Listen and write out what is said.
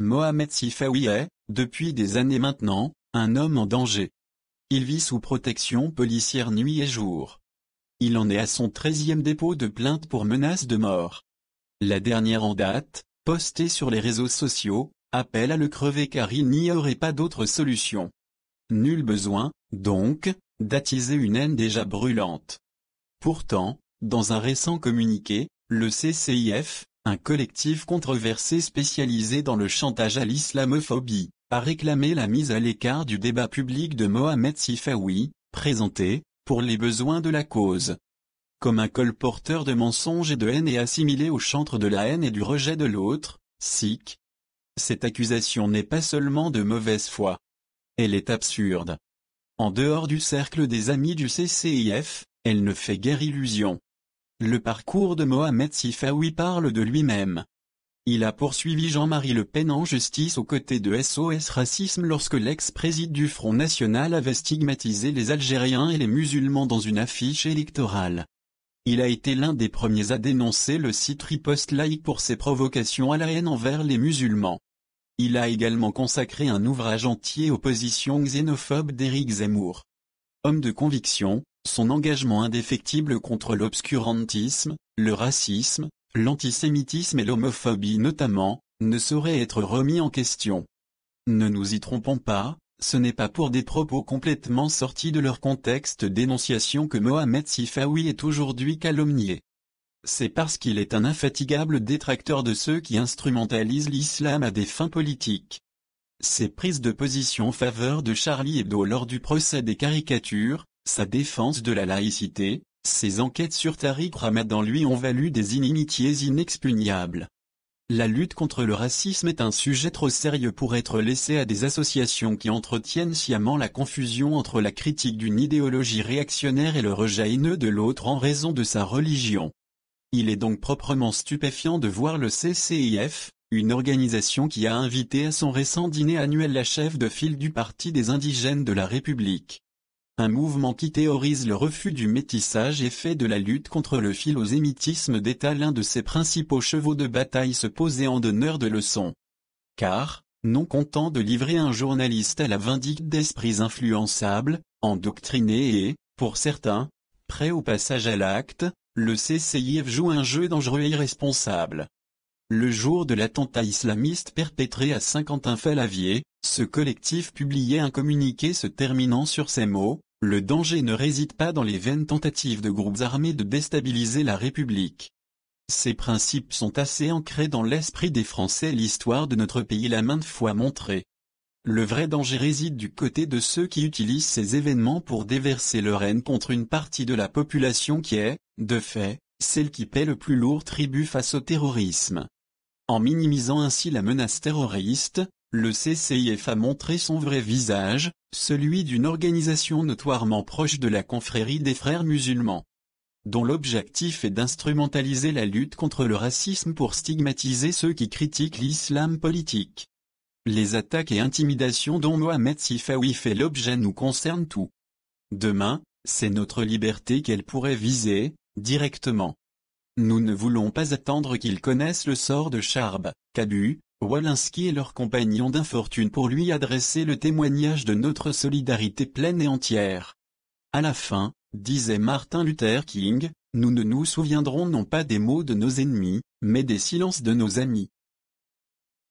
Mohamed Sifawi est, depuis des années maintenant, un homme en danger. Il vit sous protection policière nuit et jour. Il en est à son 13e dépôt de plainte pour menace de mort. La dernière en date, postée sur les réseaux sociaux, appelle à le crever car il n'y aurait pas d'autre solution. Nul besoin, donc, d'attiser une haine déjà brûlante. Pourtant, dans un récent communiqué, le CCIF, un collectif controversé spécialisé dans le chantage à l'islamophobie, a réclamé la mise à l'écart du débat public de Mohamed Sifawi, présenté, pour les besoins de la cause, comme un colporteur de mensonges et de haine et assimilé au chantre de la haine et du rejet de l'autre, sikh. Cette accusation n'est pas seulement de mauvaise foi. Elle est absurde. En dehors du cercle des amis du CCIF, elle ne fait guère illusion. Le parcours de Mohamed Sifawi parle de lui-même. Il a poursuivi Jean-Marie Le Pen en justice aux côtés de SOS Racisme lorsque l'ex-président du Front National avait stigmatisé les Algériens et les musulmans dans une affiche électorale. Il a été l'un des premiers à dénoncer le site Riposte Laïque pour ses provocations à la haine envers les musulmans. Il a également consacré un ouvrage entier aux positions xénophobes d'Éric Zemmour. Homme de conviction, son engagement indéfectible contre l'obscurantisme, le racisme, l'antisémitisme et l'homophobie notamment, ne saurait être remis en question. Ne nous y trompons pas, ce n'est pas pour des propos complètement sortis de leur contexte d'énonciation que Mohamed Sifawi est aujourd'hui calomnié. C'est parce qu'il est un infatigable détracteur de ceux qui instrumentalisent l'islam à des fins politiques. Ses prises de position en faveur de Charlie Hebdo lors du procès des caricatures, sa défense de la laïcité, ses enquêtes sur Tariq Ramadan lui ont valu des inimitiés inexpugnables. La lutte contre le racisme est un sujet trop sérieux pour être laissé à des associations qui entretiennent sciemment la confusion entre la critique d'une idéologie réactionnaire et le rejet haineux de l'autre en raison de sa religion. Il est donc proprement stupéfiant de voir le CCIF, une organisation qui a invité à son récent dîner annuel la chef de file du Parti des indigènes de la République. Un mouvement qui théorise le refus du métissage et fait de la lutte contre le philosémitisme d'État l'un de ses principaux chevaux de bataille se poser en donneur de leçons. Car, non content de livrer un journaliste à la vindicte d'esprits influençables, endoctrinés et, pour certains, prêts au passage à l'acte, le CCIF joue un jeu dangereux et irresponsable. Le jour de l'attentat islamiste perpétré à Saint-Quentin-Fallavier, ce collectif publiait un communiqué se terminant sur ces mots: « Le danger ne réside pas dans les vaines tentatives de groupes armés de déstabiliser la République. Ces principes sont assez ancrés dans l'esprit des Français et l'histoire de notre pays l'a maintes fois montré. Le vrai danger réside du côté de ceux qui utilisent ces événements pour déverser leur haine contre une partie de la population qui est, de fait, celle qui paie le plus lourd tribut face au terrorisme. » En minimisant ainsi la menace terroriste, le CCIF a montré son vrai visage, celui d'une organisation notoirement proche de la confrérie des frères musulmans, dont l'objectif est d'instrumentaliser la lutte contre le racisme pour stigmatiser ceux qui critiquent l'islam politique. Les attaques et intimidations dont Mohamed Sifawi fait l'objet nous concernent tous. Demain, c'est notre liberté qu'elle pourrait viser, directement. Nous ne voulons pas attendre qu'ils connaissent le sort de Charb, Cabu, Walensky et leurs compagnons d'infortune pour lui adresser le témoignage de notre solidarité pleine et entière. À la fin, disait Martin Luther King, nous ne nous souviendrons non pas des mots de nos ennemis, mais des silences de nos amis.